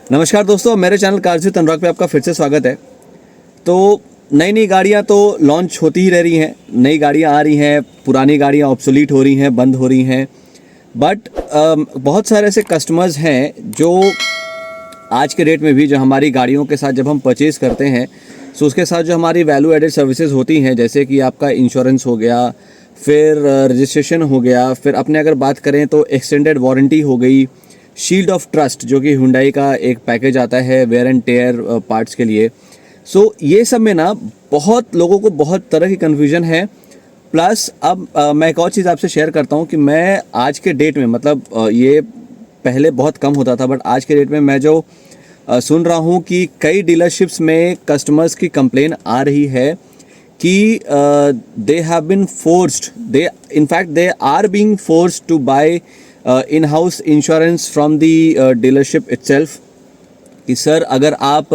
नमस्कार दोस्तों, मेरे चैनल कारज़ी अनुराग पे आपका फिर से स्वागत है। तो नई नई गाड़ियाँ तो लॉन्च होती ही रह रही हैं, नई गाड़ियाँ आ रही हैं, पुरानी गाड़ियाँ ऑब्सोलीट हो रही हैं, बंद हो रही हैं। बट बहुत सारे ऐसे कस्टमर्स हैं जो आज के डेट में भी जो हमारी गाड़ियों के साथ जब हम परचेज़ करते हैं तो उसके साथ जो हमारी वैल्यू एडेड सर्विसेज होती हैं, जैसे कि आपका इंश्योरेंस हो गया, फिर रजिस्ट्रेशन हो गया, फिर अपने अगर बात करें तो एक्सटेंडेड वारंटी हो गई, शील्ड ऑफ ट्रस्ट जो कि हुंडई का एक पैकेज आता है वेयर एंड टेयर पार्ट्स के लिए। सो ये सब में ना बहुत लोगों को बहुत तरह की कन्फ्यूजन है। प्लस अब मैं एक और चीज़ आपसे शेयर करता हूँ कि मैं आज के डेट में मतलब ये पहले बहुत कम होता था, बट आज के डेट में मैं जो सुन रहा हूँ कि कई डीलरशिप्स में कस्टमर्स की कंप्लेन आ रही है कि they have been forced, they in fact they are being forced to buy in-house insurance from the dealership itself. कि सर अगर आप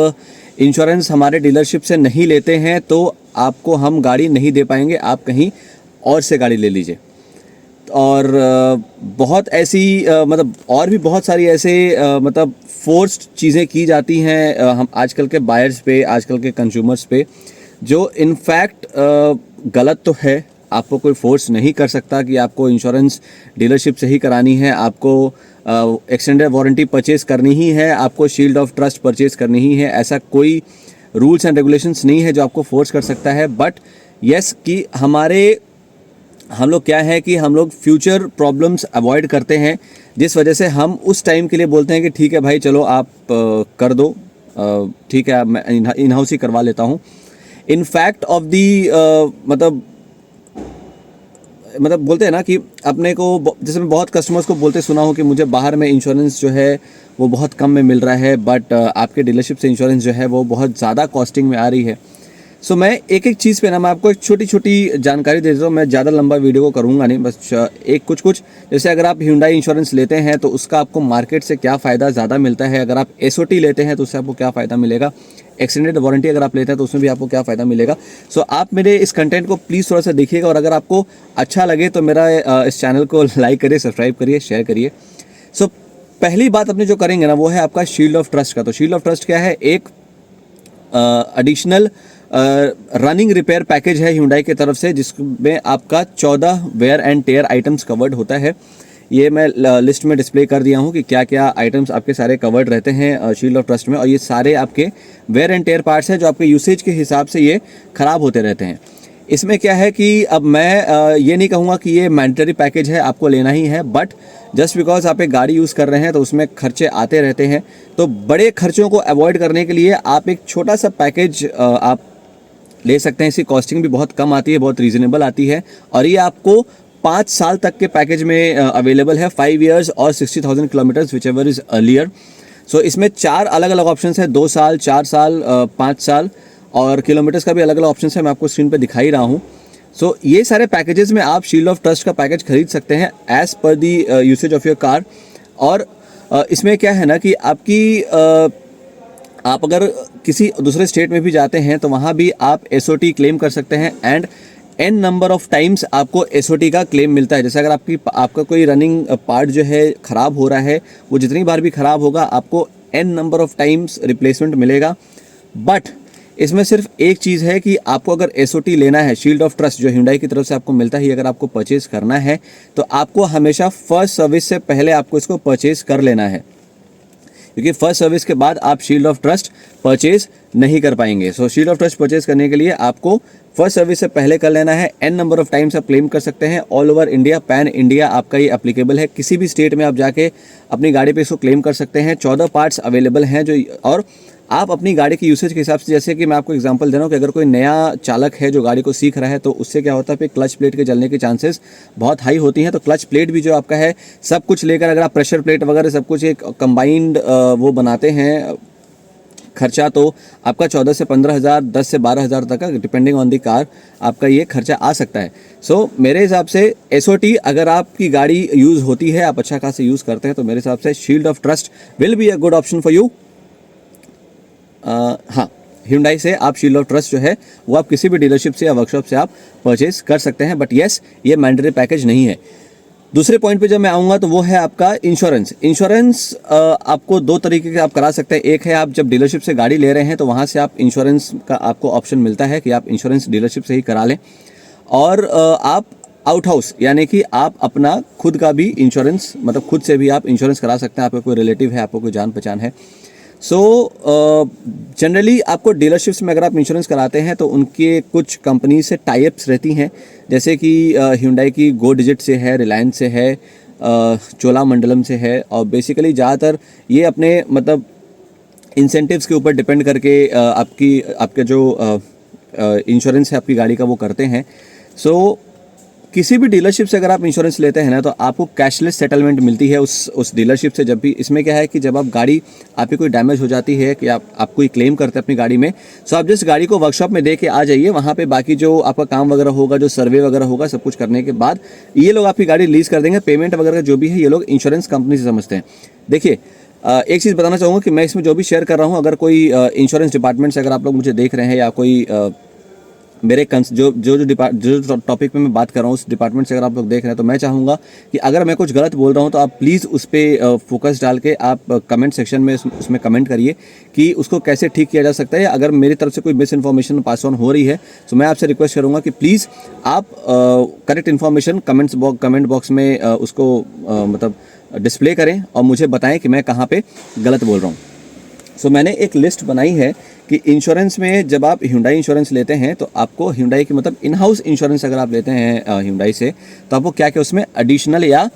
इंश्योरेंस हमारे डीलरशिप से नहीं लेते हैं तो आपको हम गाड़ी नहीं दे पाएंगे, आप कहीं और से गाड़ी ले लीजिए। और बहुत ऐसी मतलब और भी बहुत सारी ऐसे मतलब फोर्स्ड चीज़ें की जाती हैं हम आजकल के बायर्स पे, आजकल के कंज्यूमर्स पे, जो इनफैक्ट गलत तो है। आपको कोई फोर्स नहीं कर सकता कि आपको इंश्योरेंस डीलरशिप से ही करानी है, आपको एक्सटेंडेड वारंटी परचेज़ करनी ही है, आपको शील्ड ऑफ ट्रस्ट परचेज़ करनी ही है। ऐसा कोई रूल्स एंड रेगुलेशंस नहीं है जो आपको फोर्स कर सकता है। बट यस कि हम लोग क्या है कि हम लोग फ्यूचर प्रॉब्लम्स अवॉइड करते हैं, जिस वजह से हम उस टाइम के लिए बोलते हैं कि ठीक है भाई चलो आप कर दो, ठीक है मैं इन हाउस ही करवा लेता हूँ। इनफैक्ट ऑफ दी मतलब बोलते हैं ना कि अपने को, जैसे मैं बहुत कस्टमर्स को बोलते सुना हूँ कि मुझे बाहर में इंश्योरेंस जो है वो बहुत कम में मिल रहा है, बट आपके डीलरशिप से इंश्योरेंस जो है वो बहुत ज़्यादा कॉस्टिंग में आ रही है। सो मैं एक एक चीज़ पे ना मैं आपको एक छोटी छोटी जानकारी दे देता हूँ। मैं ज़्यादा लंबा वीडियो को करूँगा नहीं, बस एक कुछ जैसे अगर आप Hyundai इंश्योरेंस लेते हैं तो उसका आपको मार्केट से क्या फ़ायदा ज़्यादा मिलता है, अगर आप SOT लेते हैं तो उससे आपको क्या फ़ायदा मिलेगा, एक्सटेंडेड वारंटी अगर आप लेते हैं तो उसमें भी आपको क्या फ़ायदा मिलेगा। सो आप मेरे इस कंटेंट को प्लीज़ थोड़ा सा देखिएगा, और अगर आपको अच्छा लगे तो मेरा इस चैनल को लाइक करिए, सब्सक्राइब करिए, शेयर करिए। सो पहली बात अपने जो करेंगे ना वो है आपका शील्ड ऑफ ट्रस्ट का। तो शील्ड ऑफ ट्रस्ट क्या है? एक एडिशनल रनिंग रिपेयर पैकेज है Hyundai की तरफ से, जिसमें आपका 14 wear and tear items covered होता है। ये मैं लिस्ट में डिस्प्ले कर दिया हूँ कि क्या क्या आइटम्स आपके सारे कवर्ड रहते हैं शील्ड ऑफ ट्रस्ट में, और ये सारे आपके वेयर एंड टेयर पार्ट्स हैं जो आपके यूसेज के हिसाब से ये ख़राब होते रहते हैं। इसमें क्या है कि अब मैं ये नहीं कहूँगा कि ये मैंडेटरी पैकेज है, आपको लेना ही है, बट जस्ट बिकॉज आप एक गाड़ी यूज़ कर रहे हैं तो उसमें खर्चे आते रहते हैं। तो बड़े खर्चों को अवॉइड करने के लिए आप एक छोटा सा पैकेज आप ले सकते हैं। इसकी कॉस्टिंग भी बहुत कम आती है, बहुत रीज़नेबल आती है, और ये आपको 5 साल तक के पैकेज में अवेलेबल है, 5 ईयर्स और 60,000 kilometres whichever is earlier. So इसमें 4 अलग अलग ऑप्शन है, 2 साल, 4 साल, 5 साल, और किलोमीटर्स का भी अलग अलग ऑप्शन है, मैं आपको स्क्रीन पर दिखा ही रहा हूँ। सो ये सारे पैकेजेस में आप शील्ड ऑफ ट्रस्ट का पैकेज खरीद सकते हैं as per the usage of your car. और इसमें क्या है ना कि आप अगर किसी दूसरे स्टेट में भी जाते हैं तो वहाँ भी आप SOT क्लेम कर सकते हैं, and n number of times आपको SOT का क्लेम मिलता है। जैसे अगर आपका कोई रनिंग पार्ट जो है ख़राब हो रहा है, वो जितनी बार भी ख़राब होगा आपको n number of times replacement मिलेगा। बट इसमें सिर्फ एक चीज़ है कि आपको अगर SOT लेना है, शील्ड ऑफ ट्रस्ट जो Hyundai की तरफ से आपको मिलता है, अगर आपको परचेज़ करना है तो आपको हमेशा फर्स्ट सर्विस से पहले आपको इसको परचेज़ कर लेना है, क्योंकि फर्स्ट सर्विस के बाद आप शील्ड ऑफ ट्रस्ट परचेज़ नहीं कर पाएंगे। सो शील्ड ऑफ ट्रस्ट परचेज़ करने के लिए आपको फर्स्ट सर्विस से पहले कर लेना है। n नंबर ऑफ टाइम्स आप क्लेम कर सकते हैं, all over India, pan India आपका ये एप्लीकेबल है। किसी भी स्टेट में आप जाके अपनी गाड़ी पे इसको क्लेम कर सकते हैं। 14 पार्ट्स अवेलेबल हैं जो, और आप अपनी गाड़ी के यूसेज के हिसाब से, जैसे कि मैं आपको एग्जांपल दे रहा हूँ कि अगर कोई नया चालक है जो गाड़ी को सीख रहा है तो उससे क्या होता है फिर क्लच प्लेट के जलने के चांसेस बहुत हाई होती हैं। तो क्लच प्लेट भी जो आपका है सब कुछ लेकर, अगर आप प्रेशर प्लेट वगैरह सब कुछ एक कंबाइंड वो बनाते हैं खर्चा, तो आपका 14 से 15,000, 10 से 12,000 तक का डिपेंडिंग ऑन दी कार आपका ये खर्चा आ सकता है। सो मेरे हिसाब से SOT अगर आपकी गाड़ी यूज़ होती है, आप अच्छा खासा यूज़ करते हैं, तो मेरे हिसाब से shield of trust will be a good option for you. हाँ, Hyundai से आप शील्ड ऑफ ट्रस्ट जो है वो आप किसी भी डीलरशिप से या वर्कशॉप से आप परचेज कर सकते हैं, बट येस ये मैंडेटरी पैकेज नहीं है। दूसरे पॉइंट पे जब मैं आऊँगा तो वो है आपका इंश्योरेंस। इंश्योरेंस आपको दो तरीके के आप करा सकते हैं। एक है आप जब डीलरशिप से गाड़ी ले रहे हैं तो वहाँ से आप इंश्योरेंस का आपको ऑप्शन मिलता है कि आप इंश्योरेंस डीलरशिप से ही करा लें, और आप आउट हाउस यानी कि आप अपना खुद का भी इंश्योरेंस, मतलब खुद से भी आप इंश्योरेंस करा सकते हैं। आपका कोई रिलेटिव है, आपको कोई जान पहचान है। सो जनरली आपको डीलरशिप्स में अगर आप इंश्योरेंस कराते हैं तो उनके कुछ कंपनी से टाई अप्स रहती हैं, जैसे कि Hyundai की गो डिजिट से है, रिलायंस से है, चोलामंडलम से है, और बेसिकली ज़्यादातर ये अपने मतलब इंसेंटिव्स के ऊपर डिपेंड करके आपके जो इंश्योरेंस है आपकी गाड़ी का वो करते हैं। सो किसी भी डीलरशिप से अगर आप इंश्योरेंस लेते हैं ना तो आपको कैशलेस सेटलमेंट मिलती है उस डीलरशिप से। जब भी इसमें क्या है कि जब आप गाड़ी आपकी कोई डैमेज हो जाती है कि आप कोई क्लेम करते हैं अपनी गाड़ी में, सो आप जिस गाड़ी को वर्कशॉप में दे के आ जाइए, वहाँ पे बाकी जो आपका काम वगैरह होगा, जो सर्वे वगैरह होगा, सब कुछ करने के बाद ये लोग आपकी गाड़ी लीज कर देंगे। पेमेंट वगैरह जो भी है ये लोग इंश्योरेंस कंपनी से समझते हैं। देखिए एक चीज़ बताना चाहूँगा कि मैं इसमें जो भी शेयर कर रहा हूँ, अगर कोई इंश्योरेंस डिपार्टमेंट से अगर आप लोग मुझे देख रहे हैं या कोई मेरे जो टॉपिक पे मैं बात कर रहा हूँ उस डिपार्टमेंट से अगर आप लोग देख रहे हैं, तो मैं चाहूँगा कि अगर मैं कुछ गलत बोल रहा हूँ तो आप प्लीज़ उस पर फोकस डाल के आप कमेंट सेक्शन में उसमें कमेंट करिए कि उसको कैसे ठीक किया जा सकता है। अगर मेरी तरफ से कोई मिस इन्फॉर्मेशन पास ऑन हो रही है तो मैं आपसे रिक्वेस्ट करूँगा कि प्लीज़ आप करेक्ट इन्फॉर्मेशन कमेंट बॉक्स में उसको मतलब डिस्प्ले करें और मुझे बताएं कि मैं कहाँ पे गलत बोल रहा हूँ। सो मैंने एक लिस्ट बनाई है कि इंश्योरेंस में जब आप Hyundai इंश्योरेंस लेते हैं तो आपको Hyundai की मतलब इन हाउस इंश्योरेंस अगर आप लेते हैं Hyundai से, तो आपको क्या क्या उसमें एडिशनल या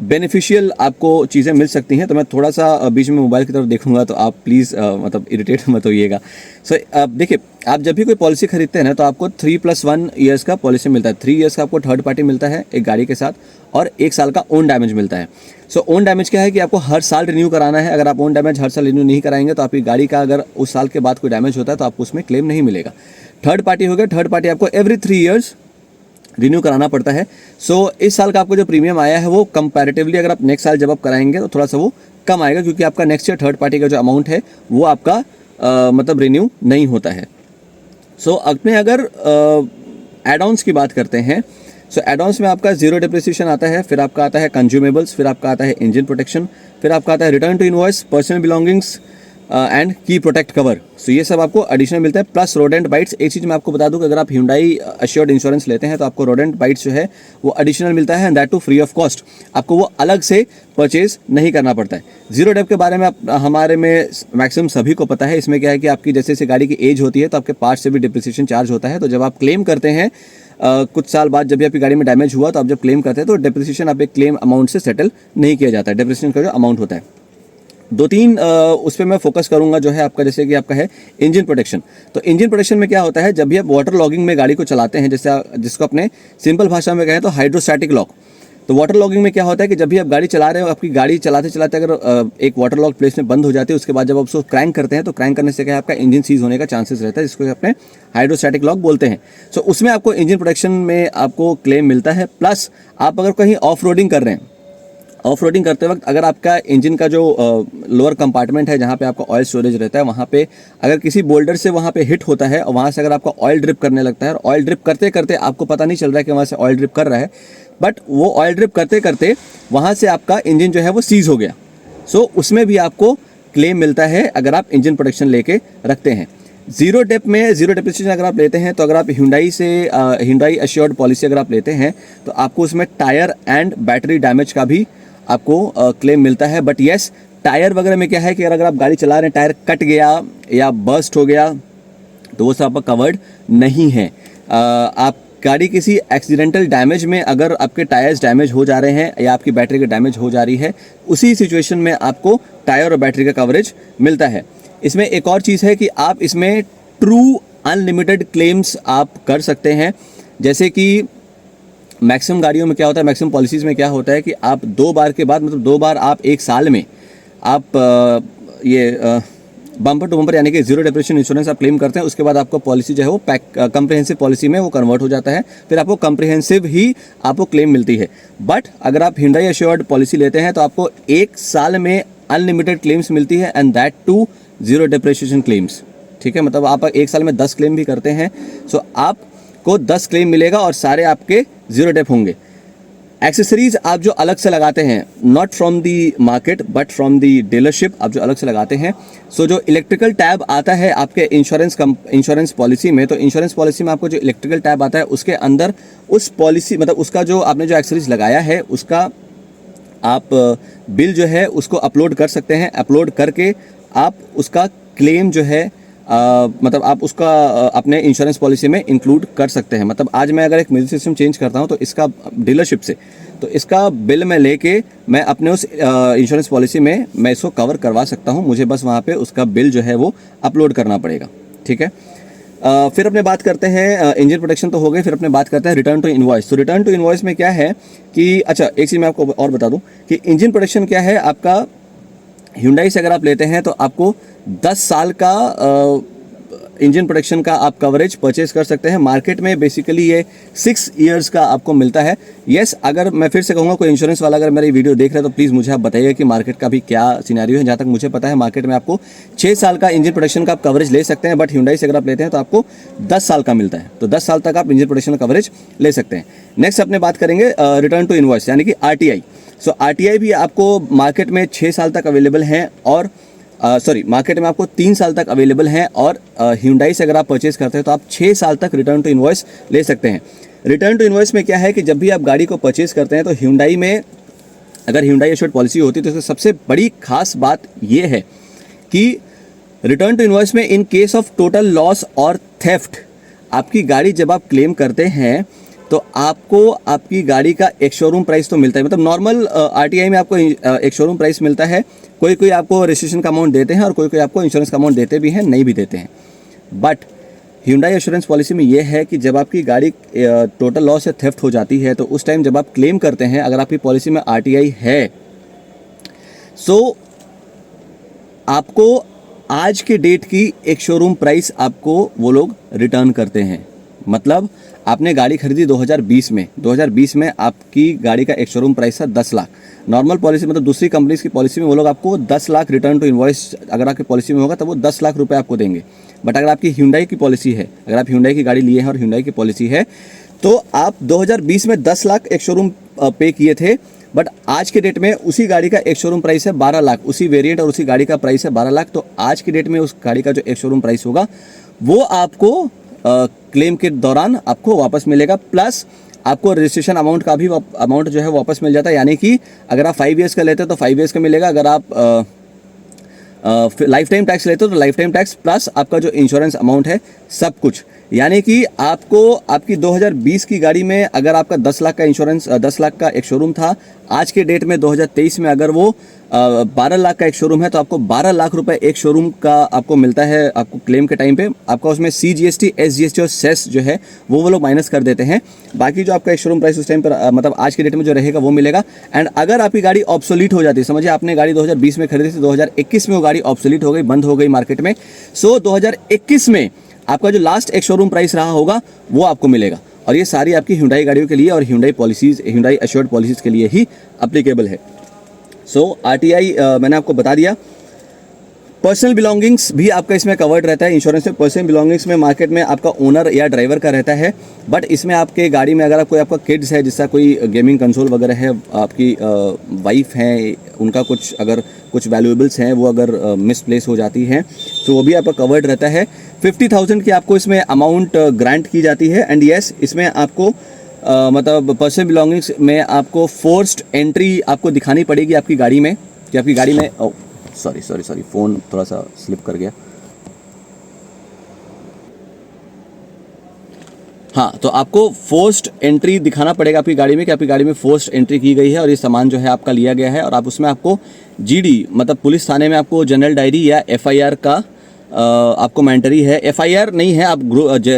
बेनिफिशियल आपको चीज़ें मिल सकती हैं। तो मैं थोड़ा सा बीच में मोबाइल की तरफ देखूंगा तो आप प्लीज़ मतलब इरिटेट मत होइएगा। सो देखिए, आप जब भी कोई पॉलिसी खरीदते हैं ना तो आपको 3+1 ईयर्स का पॉलिसी मिलता है। 3 ईयर्स का आपको थर्ड पार्टी मिलता है एक गाड़ी के साथ, और 1 साल का ओन डैमेज मिलता है। सो ओन डैमेज क्या है कि आपको हर साल रिन्यू कराना है। अगर आप ओन डैमेज हर साल रिन्यू नहीं कराएंगे तो आपकी गाड़ी का अगर उस साल के बाद कोई डैमेज होता है तो आपको उसमें क्लेम नहीं मिलेगा। थर्ड पार्टी हो गया, थर्ड पार्टी आपको एवरी 3 ईयर्स रिन्यू कराना पड़ता है। सो इस साल का आपको जो प्रीमियम आया है वो कंपैरेटिवली अगर आप नेक्स्ट साल जब आप कराएंगे तो थोड़ा सा वो कम आएगा, क्योंकि आपका नेक्स्ट ईयर थर्ड पार्टी का जो अमाउंट है वो आपका मतलब रिन्यू नहीं होता है। सो अपने अगर एड ऑन्स की बात करते हैं, सो एड ऑन्स में आपका जीरो डिप्रिसिएशन आता है, फिर आपका आता है कंज्यूमेबल्स, फिर आपका आता है इंजन प्रोटेक्शन, फिर आपका आता है return to invoice, personal belongings and key protect cover. So ये सब आपको एडिशनल मिलता है, प्लस रोडेंट बाइट्स। एक चीज़ मैं आपको बता दूं कि अगर आप Hyundai अश्योर्ड इंश्योरेंस लेते हैं तो आपको रोडेंट बाइट्स जो है वो एडिशनल मिलता है, and that too free of cost. आपको वो अलग से परचेज नहीं करना पड़ता है। जीरो डेप के बारे में हमारे में मैक्सिमम सभी को पता है। इसमें क्या है कि आपकी जैसे जैसे गाड़ी की एज होती है तो आपके पार्ट से भी डिप्रिसिएशन चार्ज होता है। तो जब आप क्लेम करते हैं कुछ साल बाद, जब भी आपकी गाड़ी में डैमेज हुआ तो आप जब क्लेम करते हैं तो डिप्रिसिएशन आप एक क्लेम अमाउंट से सेटल नहीं किया जाता है। डिप्रिसिएशन का जो अमाउंट होता है, 2-3 उस पर मैं फोकस करूंगा जो है आपका, जैसे कि आपका है इंजन प्रोटेक्शन। तो इंजन प्रोटेक्शन में क्या होता है, जब भी आप वाटर लॉगिंग में गाड़ी को चलाते हैं, जैसे जिसको अपने सिंपल भाषा में कहें तो हाइड्रोस्टैटिक लॉक। तो वाटर लॉगिंग में क्या होता है कि जब भी आप गाड़ी चला रहे हो, आपकी गाड़ी चलाते चलाते अगर एक वाटर लॉक प्लेस में बंद हो जाती है, उसके बाद जब आप उसको क्रैंक करते हैं तो क्रैंक करने से क्या है आपका इंजन सीज होने का चांसेस रहता है, जिसको अपने हाइड्रोस्टैटिक लॉक बोलते हैं। सो उसमें आपको इंजन प्रोटेक्शन में आपको क्लेम मिलता है। प्लस आप अगर कहीं ऑफ रोडिंग कर रहे हैं, ऑफ रोडिंग करते वक्त अगर आपका इंजन का जो लोअर कंपार्टमेंट है जहाँ पे आपका ऑयल स्टोरेज रहता है, वहाँ पे अगर किसी बोल्डर से वहाँ पे हिट होता है और वहाँ से अगर आपका ऑयल ड्रिप करने लगता है, और ऑयल ड्रिप करते करते आपको पता नहीं चल रहा है कि वहाँ से ऑयल ड्रिप कर रहा है, बट वो ऑयल ड्रिप करते करते वहाँ से आपका इंजन जो है वो सीज हो गया। सो उसमें भी आपको क्लेम मिलता है अगर आप इंजन प्रोटेक्शन लेके रखते हैं। जीरो डेप में जीरो डिप्रिसिएशन अगर आप लेते हैं तो अगर आप Hyundai अश्योर्ड पॉलिसी अगर आप लेते हैं तो आपको उसमें टायर एंड बैटरी डैमेज का भी आपको क्लेम मिलता है। बट येस, टायर वगैरह में क्या है कि अगर आप गाड़ी चला रहे हैं, टायर कट गया या बर्स्ट हो गया तो वो सब आपका कवर्ड नहीं है। आप गाड़ी किसी एक्सीडेंटल डैमेज में अगर आपके टायर्स डैमेज हो जा रहे हैं या आपकी बैटरी का डैमेज हो जा रही है, उसी सिचुएशन में आपको टायर और बैटरी का कवरेज मिलता है। इसमें एक और चीज़ है कि आप इसमें ट्रू अनलिमिटेड क्लेम्स आप कर सकते हैं। जैसे कि मैक्सिमम गाड़ियों में क्या होता है, मैक्सिमम पॉलिसीज़ में क्या होता है कि आप 2 बार के बाद, मतलब 2 बार आप 1 साल में आप बम्पर टू बम्पर यानी कि जीरो डिप्रिसिएशन इंश्योरेंस आप क्लेम करते हैं, उसके बाद आपको पॉलिसी जो है वो कंप्रिहेंसिव पॉलिसी में वो कन्वर्ट हो जाता है, फिर आपको कंप्रिहेंसिव ही आपको क्लेम मिलती है। बट अगर आप Hyundai अश्योर्ड पॉलिसी लेते हैं तो आपको 1 साल में अनलिमिटेड क्लेम्स मिलती है, and that too zero depreciation claims. ठीक है, मतलब आप 1 साल में 10 क्लेम भी करते हैं, सो आपको 10 क्लेम मिलेगा और सारे आपके जीरो डेप होंगे। एक्सेसरीज आप जो अलग से लगाते हैं, not from the market but from the dealership, आप जो अलग से लगाते हैं। सो जो इलेक्ट्रिकल टैब आता है आपके इंश्योरेंस पॉलिसी में, तो इंश्योरेंस पॉलिसी में आपको जो इलेक्ट्रिकल टैब आता है उसके अंदर उस पॉलिसी मतलब उसका जो आपने जो एक्सेसरीज लगाया है उसका आप बिल जो है उसको अपलोड कर सकते हैं। अपलोड करके आप उसका क्लेम जो है मतलब आप उसका अपने इंश्योरेंस पॉलिसी में इंक्लूड कर सकते हैं। मतलब आज मैं अगर एक म्यूजिक सिस्टम चेंज करता हूं तो इसका डीलरशिप से, तो इसका बिल मैं लेके मैं अपने उस इंश्योरेंस पॉलिसी में मैं इसको कवर करवा सकता हूं। मुझे बस वहां पे उसका बिल जो है वो अपलोड करना पड़ेगा। ठीक है, फिर अपने बात करते हैं इंजन प्रोटेक्शन तो हो गए, फिर अपने बात करते हैं रिटर्न टू इनवॉइस। तो रिटर्न टू इनवॉइस में क्या है कि अच्छा एक चीज़ मैं आपको और बता दूं कि इंजन प्रोटेक्शन क्या है। आपका Hyundai से अगर आप लेते हैं तो आपको 10 साल का इंजन प्रोटेक्शन का आप कवरेज परचेज कर सकते हैं। मार्केट में बेसिकली ये 6 इयर्स का आपको मिलता है। यस, अगर मैं फिर से कहूँगा कोई इंश्योरेंस वाला अगर मेरी वीडियो देख रहा है तो प्लीज़ मुझे आप बताइए कि मार्केट का भी क्या सिनेरियो है। जहाँ तक मुझे पता है मार्केट में आपको 6 साल का इंजन प्रोटेक्शन का आप कवरेज ले सकते हैं, बट Hyundai से अगर आप लेते हैं तो आपको 10 साल का मिलता है। तो 10 साल तक आप इंजन प्रोटेक्शन का कवरेज ले सकते हैं। नेक्स्ट अपने बात करेंगे रिटर्न टू इनवॉइस यानी कि RTI। सो RTI भी आपको मार्केट में 6 साल तक अवेलेबल हैं और मार्केट में आपको 3 साल तक अवेलेबल हैं और Hyundai से अगर आप परचेज करते हैं तो आप 6 साल तक रिटर्न टू इनवॉइस ले सकते हैं। रिटर्न टू इनवॉइस में क्या है कि जब भी आप गाड़ी को परचेज करते हैं तो Hyundai में अगर Hyundai एश्योर्ड पॉलिसी होती है तो इसकी सबसे बड़ी खास बात ये है कि रिटर्न टू इनवॉइस में in case of total loss और थेफ्ट आपकी गाड़ी जब आप क्लेम करते हैं तो आपको आपकी गाड़ी का एक शोरूम प्राइस तो मिलता है। मतलब नॉर्मल RTI में आपको एक शोरूम प्राइस मिलता है। कोई आपको रजिस्ट्रेशन का अमाउंट देते हैं और कोई आपको इंश्योरेंस का अमाउंट देते भी हैं, नहीं भी देते हैं। बट Hyundai एश्योरेंस पॉलिसी में यह है कि जब आपकी गाड़ी टोटल लॉस या थेफ्ट हो जाती है तो उस टाइम जब आप क्लेम करते हैं, अगर आपकी पॉलिसी में RTI है, सो आपको आज के डेट की एक शोरूम प्राइस आपको वो लोग रिटर्न करते हैं। मतलब आपने गाड़ी खरीदी 2020 में आपकी गाड़ी का एक शोरूम प्राइस था 10 लाख। नॉर्मल पॉलिसी मतलब दूसरी कंपनीज की पॉलिसी में वो लोग आपको 10 लाख रिटर्न टू इनवॉइस अगर आपकी पॉलिसी में होगा तो वो 10 लाख रुपए आपको देंगे। बट अगर आपकी Hyundai की पॉलिसी है, अगर आप Hyundai की गाड़ी लिए हैं और Hyundai की पॉलिसी है तो आप 2020 में 10 लाख एक शोरूम पे किए थे, बट आज के डेट में उसी गाड़ी का एक शोरूम प्राइस है 12 लाख। उसी वेरिएंट और उसी गाड़ी का प्राइस है 12 लाख। तो आज की डेट में उस गाड़ी का जो एक शोरूम प्राइस होगा वो आपको क्लेम के दौरान आपको वापस मिलेगा, प्लस आपको रजिस्ट्रेशन अमाउंट का भी अमाउंट जो है वापस मिल जाता है। यानी कि अगर आप 5 ईयर्स का लेते हो तो 5 ईयर्स का मिलेगा, अगर आप लाइफ टाइम टैक्स लेते हो तो लाइफ टाइम टैक्स प्लस आपका जो इंश्योरेंस अमाउंट है सब कुछ। यानी कि आपको आपकी 2020 की गाड़ी में अगर आपका 10 लाख का इंश्योरेंस 10 लाख का एक शोरूम था, आज के डेट में 2023 में अगर वो 12 लाख का एक शोरूम है तो आपको 12 लाख रुपए एक शोरूम का आपको मिलता है। आपको क्लेम के टाइम पे आपका उसमें CGST, SGST और सेस जो है वो लोग माइनस कर देते हैं। बाकी जो आपका एक शोरूम प्राइस उस टाइम पर मतलब आज के डेट में जो रहेगा वो मिलेगा। एंड अगर आपकी गाड़ी ऑब्सोलीट हो जाती है, समझिए आपने गाड़ी 2020 में खरीदी थी, 2021 में वो गाड़ी ऑब्सोलीट हो गई, बंद हो गई मार्केट में, सो 2021 में आपका जो लास्ट एक शोरूम प्राइस रहा होगा वो आपको मिलेगा। और ये सारी आपकी Hyundai गाड़ियों के लिए और Hyundai एश्योर्ड पॉलिसीज के लिए ही अप्लीकेबल है। सो RTI मैंने आपको बता दिया। पर्सनल बिलोंगिंग्स भी आपका इसमें कवर्ड रहता है। इंश्योरेंस में पर्सनल बिलोंगिंग्स में मार्केट में आपका ओनर या ड्राइवर का रहता है, बट इसमें आपके गाड़ी में अगर कोई आपका किड्स है, जिसका कोई गेमिंग कंसोल वगैरह है, आपकी वाइफ है, उनका कुछ अगर कुछ वैल्यूएबल्स हैं वो अगर मिसप्लेस हो जाती हैं तो वो भी आपका कवर्ड रहता है। 50,000 की आपको इसमें अमाउंट ग्रांट की जाती है। एंड येस, इसमें आपको मतलब पर्सनल बिलोंगिंग्स में आपको फोर्स्ड एंट्री आपको दिखानी पड़ेगी आपकी गाड़ी में कि आपकी गाड़ी में सॉरी फ़ोन थोड़ा सा स्लिप कर गया। हाँ, तो आपको फोर्स्ड एंट्री दिखाना पड़ेगा आपकी गाड़ी में कि आपकी गाड़ी में फोर्स्ड एंट्री की गई है और ये सामान जो है आपका लिया गया है। और आप उसमें आपको GD मतलब पुलिस थाने में आपको जनरल डायरी या FIR का आपको मैंडेटरी है। FIR नहीं है, आप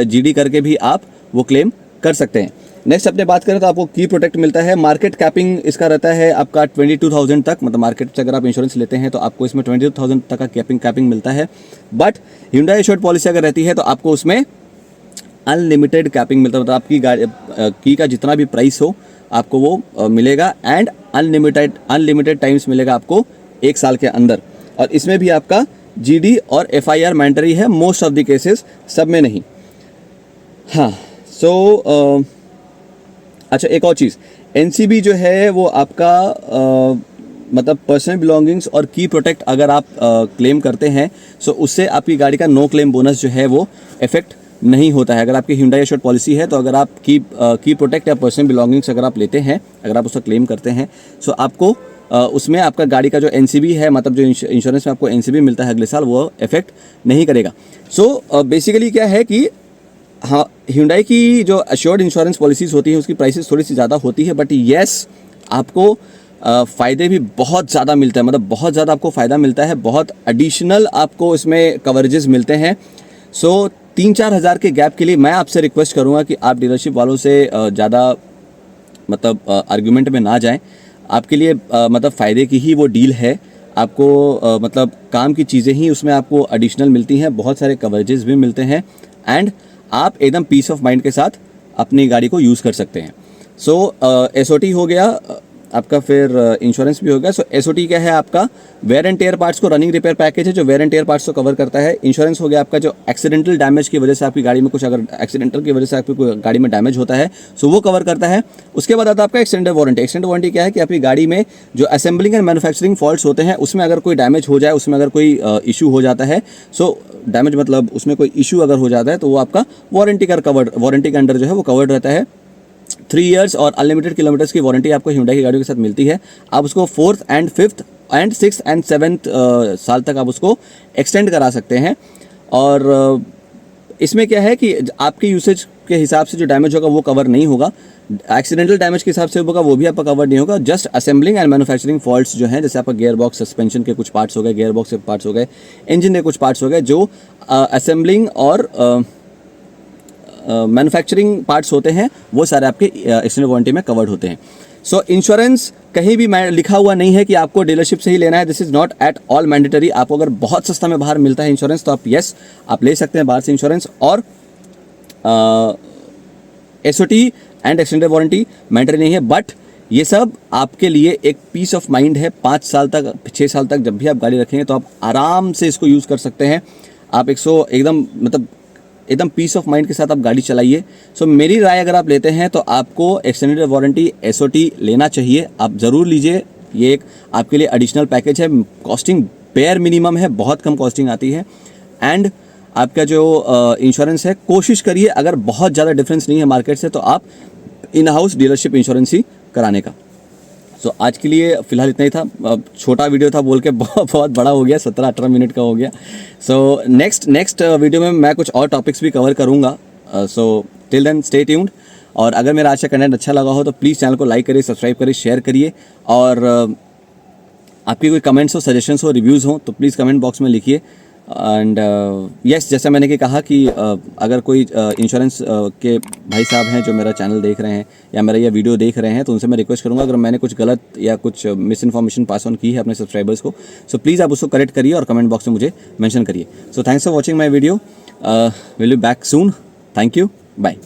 GD करके भी आप वो क्लेम कर सकते हैं। नेक्स्ट अपने बात करें तो आपको की प्रोटेक्ट मिलता है। मार्केट कैपिंग इसका रहता है आपका 22,000 तक। मतलब मार्केट से अगर आप इंश्योरेंस लेते हैं तो आपको इसमें 22,000 तक का कैपिंग मिलता है। बट Hyundai एश्योर्ड पॉलिसी अगर रहती है तो आपको उसमें अनलिमिटेड कैपिंग मिलता है। मतलब आपकी गाड़ी की का जितना भी प्राइस हो आपको वो मिलेगा। एंड अनलिमिटेड टाइम्स मिलेगा आपको 1 साल के अंदर। और इसमें भी आपका GD और FIR मैंडेटरी है मोस्ट ऑफ द केसेस, सब में नहीं। हाँ, सो अच्छा एक और चीज़, एनसीबी जो है वो आपका मतलब पर्सनल बिलोंगिंग्स और की प्रोटेक्ट अगर आप क्लेम करते हैं, सो उससे आपकी गाड़ी का नो क्लेम बोनस जो है वो इफेक्ट नहीं होता है। अगर आपकी Hyundai एश्योर्ड पॉलिसी है तो अगर आप की प्रोटेक्ट या पर्सनल बिलोंगिंग्स अगर आप लेते हैं, अगर आप उसका क्लेम करते हैं, सो आपको उसमें आपका गाड़ी का जो एनसीबी है, मतलब जो इंश्योरेंस में आपको एनसीबी मिलता है अगले साल, वो इफेक्ट नहीं करेगा। सो बेसिकली क्या है कि हाँ, Hyundai की जो एश्योर्ड इंश्योरेंस पॉलिसीज़ होती हैं उसकी प्राइसेस थोड़ी सी ज़्यादा होती है, बट येस आपको फ़ायदे भी बहुत ज़्यादा मिलता है, मतलब बहुत ज़्यादा आपको फ़ायदा मिलता है, बहुत एडिशनल आपको इसमें कवरेजेस मिलते हैं। सो 3-4 हज़ार के गैप के लिए मैं आपसे रिक्वेस्ट करूँगा कि आप डीलरशिप वालों से ज़्यादा मतलब आर्ग्यूमेंट में ना जाएं। आपके लिए मतलब फ़ायदे की ही वो डील है। आपको मतलब काम की चीज़ें ही उसमें आपको एडिशनल मिलती हैं, बहुत सारे कवरेजेस भी मिलते हैं, एंड आप एकदम पीस ऑफ माइंड के साथ अपनी गाड़ी को यूज़ कर सकते हैं। सो एसओटी हो गया आपका, फिर इंश्योरेंस भी हो गया। सो एसओटी क्या है आपका? वेयर एंड टेयर पार्ट्स को, रनिंग रिपेयर पैकेज है जो वेयर एंड टेयर पार्ट्स को कवर करता है। इंश्योरेंस हो गया आपका जो एक्सीडेंटल डैमेज की वजह से आपकी गाड़ी में कुछ, अगर एक्सीडेंटल की वजह से आपकी कोई गाड़ी में डैमेज होता है, सो वो कवर करता है। उसके बाद आता है आपका एक्सटेंडेड वारंटी। एक्सटेंडेड वारंटी क्या है कि आपकी गाड़ी में जो असेंबलिंग एंड मैन्युफैक्चरिंग फॉल्ट्स होते हैं उसमें अगर कोई डैमेज हो जाए, उसमें अगर कोई इशू हो जाता है, सो डैमेज मतलब उसमें कोई इशू अगर हो जाता है तो वो आपका वारंटी के अंडर जो है वो कवर्ड रहता है। 3 इयर्स और अनलिमिटेड किलोमीटर्स की वारंटी आपको Hyundai की गाड़ियों के साथ मिलती है। आप उसको 4th and 5th and 6th and 7th साल तक आप उसको एक्सटेंड करा सकते हैं। और इसमें क्या है कि आपके यूसेज के हिसाब से जो डैमेज होगा वो कवर नहीं होगा, एक्सीडेंटल डैमेज के हिसाब से होगा वो भी आपका कवर नहीं होगा। Just assembling and manufacturing faults जो हैं, जैसे आपका गियर बॉक्स, सस्पेंशन के कुछ पार्ट्स हो गए, गियर बॉक्स के पार्ट्स हो गए, इंजन के कुछ पार्ट्स हो गए, जो असेंबलिंग और मैन्युफैक्चरिंग पार्ट्स होते हैं, वो सारे आपके एक्सटेंडेड वारंटी में कवर्ड होते हैं। सो इंश्योरेंस कहीं भी लिखा हुआ नहीं है कि आपको डीलरशिप से ही लेना है। This is not at all mandatory. आपको अगर बहुत सस्ता में बाहर मिलता है इंश्योरेंस तो आप यस आप ले सकते हैं बाहर से इंश्योरेंस। और SOT and extended warranty mandatory नहीं है, बट ये सब आपके लिए एक पीस ऑफ माइंड है। 5 साल तक, 6 साल तक जब भी आप गाड़ी रखेंगे तो आप आराम से इसको यूज़ कर सकते हैं। आप एकदम पीस ऑफ माइंड के साथ आप गाड़ी चलाइए। सो मेरी राय अगर आप लेते हैं तो आपको एक्सटेंडेड वारंटी एसओटी लेना चाहिए, आप ज़रूर लीजिए। ये एक आपके लिए एडिशनल पैकेज है, कॉस्टिंग बेयर मिनिमम है, बहुत कम कॉस्टिंग आती है। एंड आपका जो इंश्योरेंस है, कोशिश करिए अगर बहुत ज़्यादा डिफरेंस नहीं है मार्केट से तो आप इन हाउस डीलरशिप इंश्योरेंस ही कराने का। सो आज के लिए फ़िलहाल इतना ही था। छोटा वीडियो था बोल के बहुत बड़ा हो गया, 17-18 मिनट का हो गया। सो नेक्स्ट वीडियो में मैं कुछ और टॉपिक्स भी कवर करूँगा। So till then stay tuned. और अगर मेरा आज का कंटेंट अच्छा लगा हो तो प्लीज़ चैनल को लाइक करिए, सब्सक्राइब करिए, शेयर करिए। और आपकी कोई कमेंट्स हो, सजेशंस हो, रिव्यूज़ हो तो प्लीज़ कमेंट बॉक्स में लिखिए। एंड यस, जैसा मैंने कि कहा कि अगर कोई इंश्योरेंस के भाई साहब हैं जो मेरा चैनल देख रहे हैं या मेरा ये वीडियो देख रहे हैं, तो उनसे मैं रिक्वेस्ट करूंगा अगर मैंने कुछ गलत या कुछ मिस इन्फॉर्मेशन पास ऑन की है अपने सब्सक्राइबर्स को, सो प्लीज़ आप उसको करेक्ट करिए और कमेंट बॉक्स में मुझे मेंशन करिए। So thanks for watching my video, will be back soon. Thank you, bye.